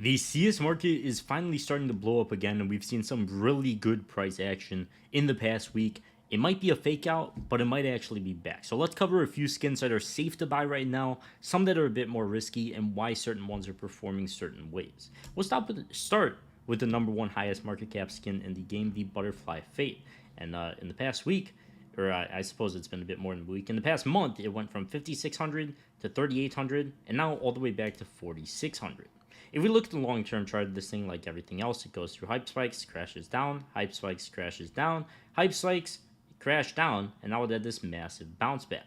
The CS market is finally starting to blow up again, and we've seen some really good price action in the past week. It might be a fake out, but it might actually be back. So let's cover a few skins that are safe to buy right now, some that are a bit more risky, and why certain ones are performing certain ways. We'll start with the number one highest market cap skin in the game, the Butterfly Fate. And in the past week, or I suppose it's been a bit more than a week. In the past month, it went from 5,600 to 3,800, and now all the way back to 4,600. If we look at the long-term chart of this thing, like everything else, it goes through hype spikes, crashes down, hype spikes, crashes down, hype spikes, crash down, and now it had this massive bounce back.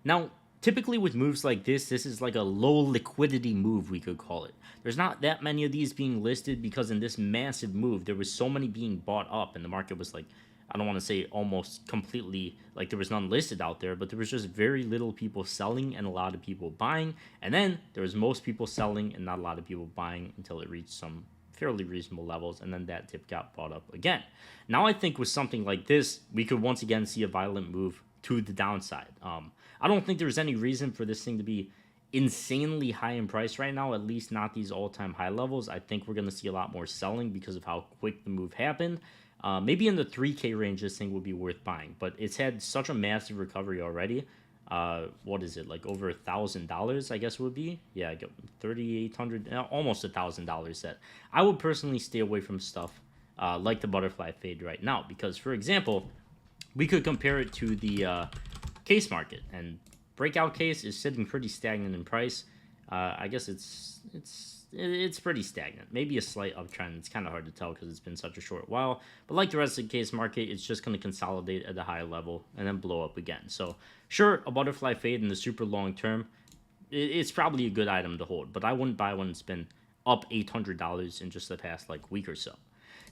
Now, typically with moves like this is like a low liquidity move, we could call it. There's not that many of these being listed because in this massive move, there was so many being bought up, and the market was like, I don't want to say almost completely like there was none listed out there, but there was just very little people selling and a lot of people buying. And then there was most people selling and not a lot of people buying until it reached some fairly reasonable levels, and then that dip got bought up again. Now I think with something like this, we could once again see a violent move to the downside. I don't think there's any reason for this thing to be insanely high in price right now, at least not these all-time high levels. I think we're going to see a lot more selling because of how quick the move happened. Maybe in the 3K range, this thing would be worth buying, but it's had such a massive recovery already. What is it, like over $1,000? I guess it would be. Yeah, I got 3,800, almost $1,000 set. I would personally stay away from stuff like the Butterfly Fade right now because, for example, we could compare it to the case market, and breakout case is sitting pretty stagnant in price. I guess it's pretty stagnant. Maybe a slight uptrend. It's kind of hard to tell because it's been such a short while. But like the rest of the case market, it's just going to consolidate at a high level and then blow up again. So sure, a Butterfly Fade in the super long term, it's probably a good item to hold. But I wouldn't buy when it's been up $800 in just the past like week or so.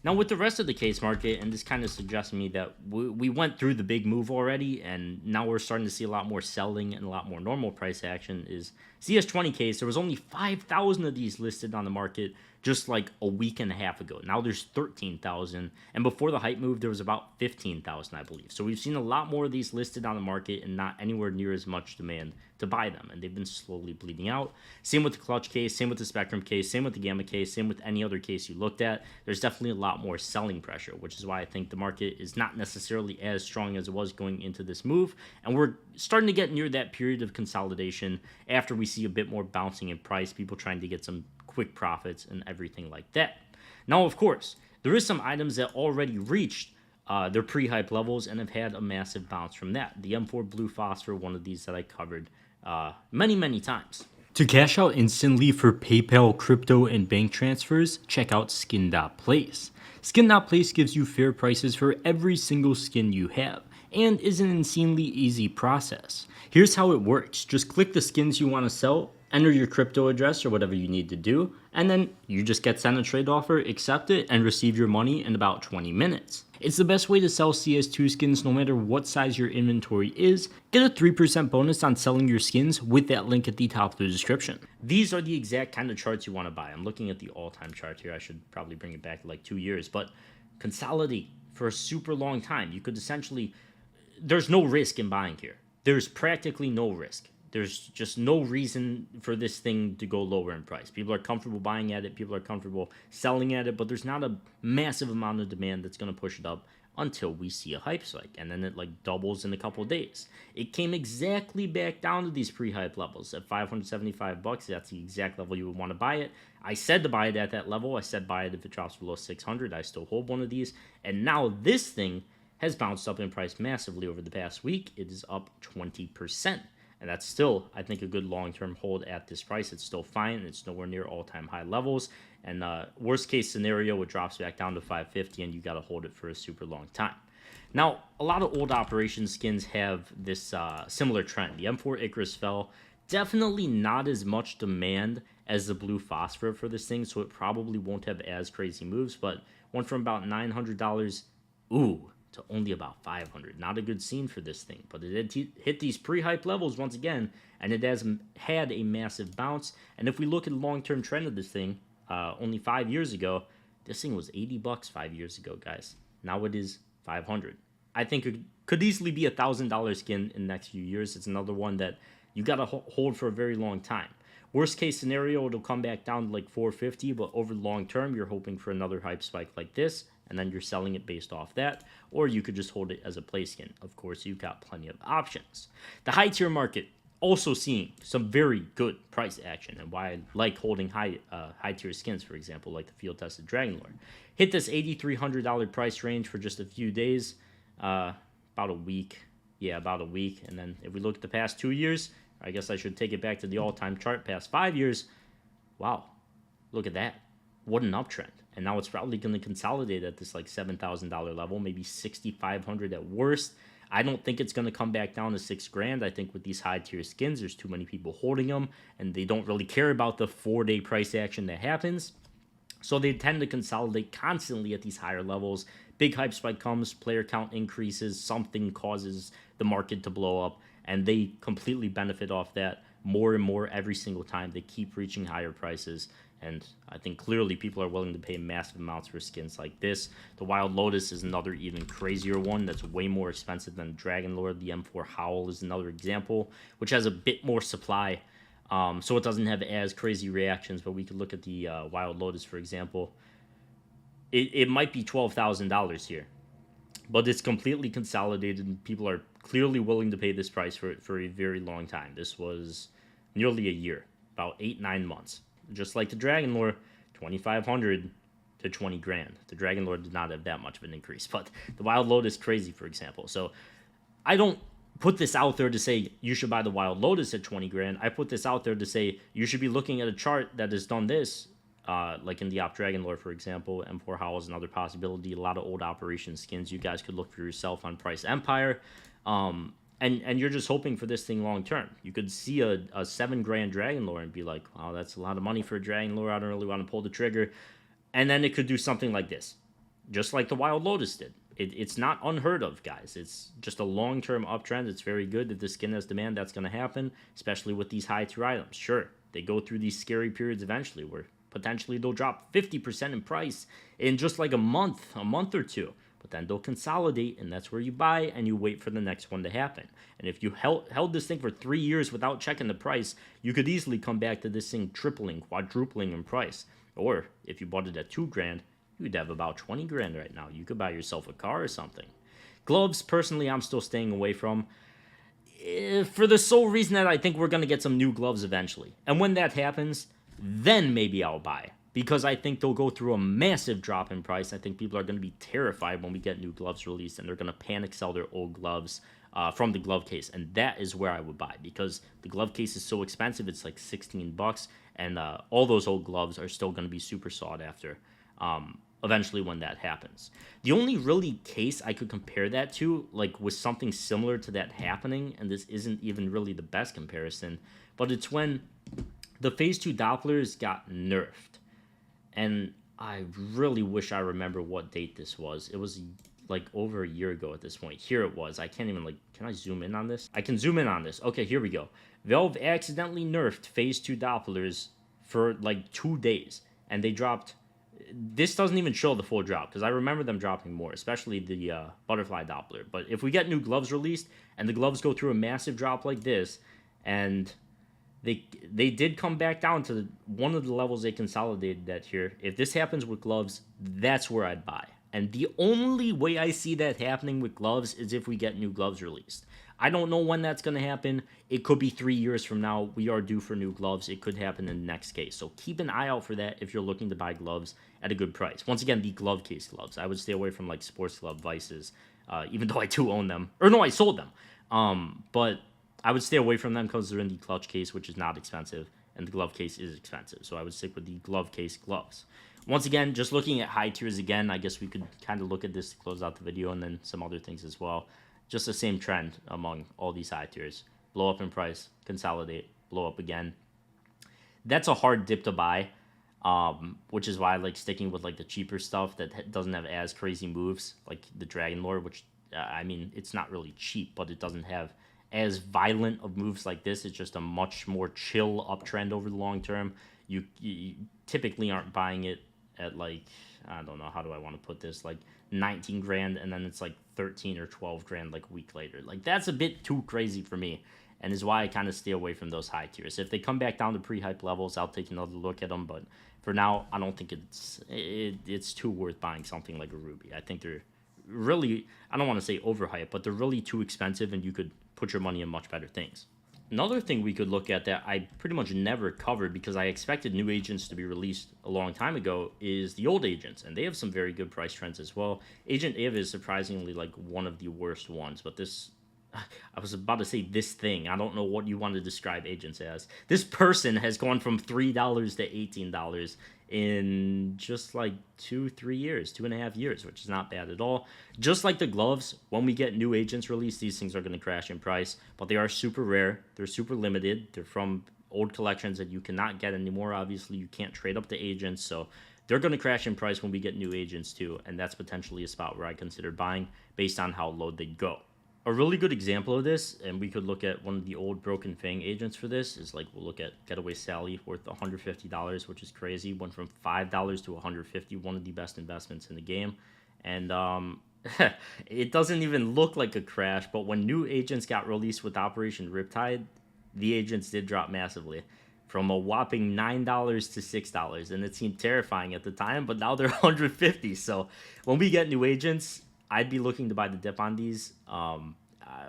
Now, with the rest of the case market, and this kind of suggests to me that we went through the big move already, and now we're starting to see a lot more selling and a lot more normal price action, is CS20 case. There was only 5,000 of these listed on the market just like a week and a half ago. Now there's 13,000, and before the hype move, there was about 15,000, I believe. So we've seen a lot more of these listed on the market and not anywhere near as much demand to buy them, and they've been slowly bleeding out. Same with the clutch case, same with the spectrum case, same with the gamma case, same with any other case you looked at. There's definitely a lot more selling pressure, which is why I think the market is not necessarily as strong as it was going into this move, and we're starting to get near that period of consolidation after we see a bit more bouncing in price, people trying to get some quick profits and everything like that. Now, of course, there is some items that already reached their pre-hype levels and have had a massive bounce from that. The M4 Blue Phosphor, one of these that I covered many times. To cash out instantly for PayPal, crypto, and bank transfers, check out Skin.Place. Skin.Place gives you fair prices for every single skin you have, and is an insanely easy process. Here's how it works. Just click the skins you want to sell, enter your crypto address or whatever you need to do, and then you just get sent a trade offer, accept it, and receive your money in about 20 minutes. It's the best way to sell CS2 skins no matter what size your inventory is. Get a 3% bonus on selling your skins with that link at the top of the description. These are the exact kind of charts you want to buy. I'm looking at the all-time chart here. I should probably bring it back to like 2 years, but consolidate for a super long time. You could essentially, there's no risk in buying here. There's practically no risk. There's just no reason for this thing to go lower in price. People are comfortable buying at it. People are comfortable selling at it. But there's not a massive amount of demand that's going to push it up until we see a hype spike. And then it like doubles in a couple days. It came exactly back down to these pre-hype levels at $575. That's the exact level you would want to buy it. I said to buy it at that level. I said buy it if it drops below 600. I still hold one of these. And now this thing has bounced up in price massively over the past week. It is up 20%. And that's still, I think, a good long-term hold at this price. It's still fine. It's nowhere near all-time high levels. And worst-case scenario, it drops back down to 550, and you got to hold it for a super long time. Now, a lot of old Operation skins have this similar trend. The M4 Icarus fell. Definitely not as much demand as the Blue Phosphor for this thing, so it probably won't have as crazy moves. But went from about $900, to only about 500. Not a good scene for this thing, but it had hit these pre-hype levels once again, and it has had a massive bounce. And if we look at the long-term trend of this thing, only 5 years ago, this thing was $80 5 years ago, guys. Now it is 500. I think it could easily be $1,000 skin in the next few years. It's another one that you got to hold for a very long time. Worst case scenario, it'll come back down to like 450, but over the long term, you're hoping for another hype spike like this, and then you're selling it based off that, or you could just hold it as a play skin. Of course, you've got plenty of options. The high tier market also seeing some very good price action, and why I like holding high tier skins, for example, like the field tested Dragonlord. Hit this $8,300 price range for just a few days, about a week. Yeah, about a week. And then if we look at the past 2 years, I guess I should take it back to the all-time chart past 5 years. Wow, look at that. What an uptrend. And now it's probably going to consolidate at this like $7,000 level, maybe $6,500 at worst. I don't think it's going to come back down to $6,000. I think with these high tier skins, there's too many people holding them, and they don't really care about the 4-day price action that happens. So they tend to consolidate constantly at these higher levels. Big hype spike comes, player count increases, something causes the market to blow up, and they completely benefit off that more and more every single time. They keep reaching higher prices, and I think clearly people are willing to pay massive amounts for skins like this. The Wild Lotus is another even crazier one that's way more expensive than Dragonlord. The M4 Howl is another example, which has a bit more supply, so it doesn't have as crazy reactions. But we could look at the Wild Lotus, for example. It might be $12,000 here, but it's completely consolidated, and people are clearly willing to pay this price for a very long time. This was nearly a year, about 8-9 months. Just like the Dragonlord, 2,500 to 20 grand. The Dragonlord did not have that much of an increase, but the Wild Lotus crazy, for example. So I don't put this out there to say you should buy the Wild Lotus at 20 grand. I put this out there to say you should be looking at a chart that has done this, like in the Op Dragonlord, for example. M4 Howl is another possibility. A lot of old Operation skins you guys could look for yourself on Price Empire. And you're just hoping for this thing long term. You could see a $7,000 Dragonlord and be like, wow, that's a lot of money for a Dragonlord. I don't really want to pull the trigger. And then it could do something like this, just like the Wild Lotus did. It's not unheard of, guys. It's just a long-term uptrend. It's very good. If the skin has demand, that's going to happen, especially with these high-tier items. Sure, they go through these scary periods eventually where potentially they'll drop 50% in price in just like a month or two. But then they'll consolidate, and that's where you buy, and you wait for the next one to happen. And if you held this thing for 3 years without checking the price, you could easily come back to this thing tripling, quadrupling in price. Or if you bought it at $2,000, you'd have about 20 grand right now. You could buy yourself a car or something. Gloves, personally, I'm still staying away from, for the sole reason that I think we're going to get some new gloves eventually. And when that happens, then maybe I'll buy, because I think they'll go through a massive drop in price. I think people are going to be terrified when we get new gloves released, and they're going to panic sell their old gloves from the glove case. And that is where I would buy, because the glove case is so expensive. It's like 16 bucks, and all those old gloves are still going to be super sought after eventually when that happens. The only really case I could compare that to, like with something similar to that happening, and this isn't even really the best comparison, but it's when the Phase 2 Dopplers got nerfed. And I really wish I remember what date this was. It was like over a year ago at this point. Here it was. I can't even can I zoom in on this? I can zoom in on this. Okay, here we go. Valve accidentally nerfed Phase 2 Dopplers for like 2 days. And they dropped, this doesn't even show the full drop, because I remember them dropping more, especially the Butterfly Doppler. But if we get new gloves released, and the gloves go through a massive drop like this, and they did come back down to one of the levels they consolidated at here. If this happens with gloves, that's where I'd buy. And the only way I see that happening with gloves is if we get new gloves released. I don't know when that's going to happen. It could be 3 years from now. We are due for new gloves. It could happen in the next case. So keep an eye out for that if you're looking to buy gloves at a good price. Once again, the glove case gloves. I would stay away from like Sports Glove Vices, even though I do own them. Or no, I sold them. But I would stay away from them because they're in the clutch case, which is not expensive, and the glove case is expensive. So I would stick with the glove case gloves. Once again, just looking at high tiers again, I guess we could kind of look at this to close out the video, and then some other things as well. Just the same trend among all these high tiers. Blow up in price, consolidate, blow up again. That's a hard dip to buy, which is why I like sticking with like the cheaper stuff that doesn't have as crazy moves, like the Dragonlord, which, I mean, it's not really cheap, but it doesn't have as violent of moves like this. It's just a much more chill uptrend over the long term. You typically aren't buying it at like, I don't know, how do I want to put this, like 19 grand, and then it's like 13 or 12 grand like a week later. Like, that's a bit too crazy for me. and is why I kind of stay away from those high tiers. If they come back down to pre-hype levels, I'll take another look at them, but for now, I don't think it's too worth buying something like a Ruby. I think they're really, I don't want to say overhyped, but they're really too expensive, and you could put your money in much better things. Another thing we could look at that I pretty much never covered because I expected new agents to be released a long time ago is the old agents, and they have some very good price trends as well. Agent Ava is surprisingly like one of the worst ones, but this, I was about to say this thing. I don't know what you want to describe agents as. This person has gone from $3 to $18 in just like 2-3 years, 2.5 years, which is not bad at all. Just like the gloves, when we get new agents released, these things are going to crash in price, but they are super rare. They're super limited. They're from old collections that you cannot get anymore. Obviously, you can't trade up to agents, so they're going to crash in price when we get new agents too, and that's potentially a spot where I consider buying based on how low they go. A really good example of this, and we could look at one of the old Broken Fang agents for this, is like we'll look at Getaway Sally, worth $150, which is crazy. Went from $5 to $150, one of the best investments in the game. And it doesn't even look like a crash, but when new agents got released with Operation Riptide, the agents did drop massively from a whopping $9 to $6, and it seemed terrifying at the time, but now they're $150. So when we get new agents, I'd be looking to buy the dip on these.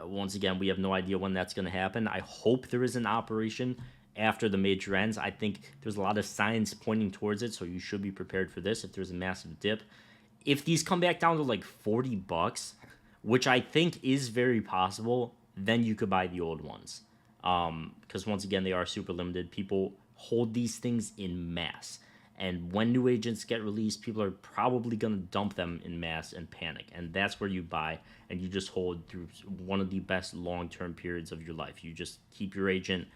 Once again, we have no idea when that's going to happen. I hope there is an operation after the major ends. I think there's a lot of signs pointing towards it, so you should be prepared for this if there's a massive dip. If these come back down to like $40, which I think is very possible, then you could buy the old ones. Because once again, they are super limited. People hold these things in mass. And when new agents get released, people are probably going to dump them in mass and panic. And that's where you buy and you just hold through one of the best long-term periods of your life. You just keep your agent,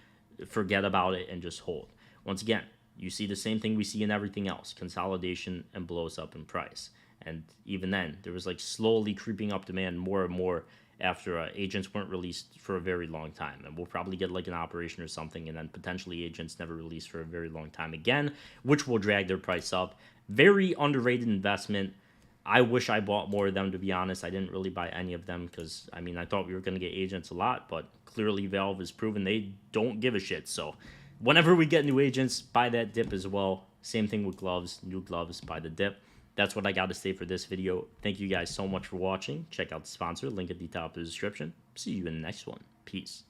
forget about it, and just hold. Once again, you see the same thing we see in everything else, consolidation and blows up in price. And even then, there was like slowly creeping up demand more and more after agents weren't released for a very long time. And we'll probably get like an operation or something, and then potentially agents never released for a very long time again, which will drag their price up. Very underrated investment. I wish I bought more of them, to be honest. I didn't really buy any of them because, I mean, I thought we were going to get agents a lot, but clearly Valve has proven they don't give a shit. So whenever we get new agents, buy that dip as well. Same thing with gloves. New gloves, buy the dip. That's what I got to say for this video. Thank you guys so much for watching. Check out the sponsor, link at the top of the description. See you in the next one. Peace.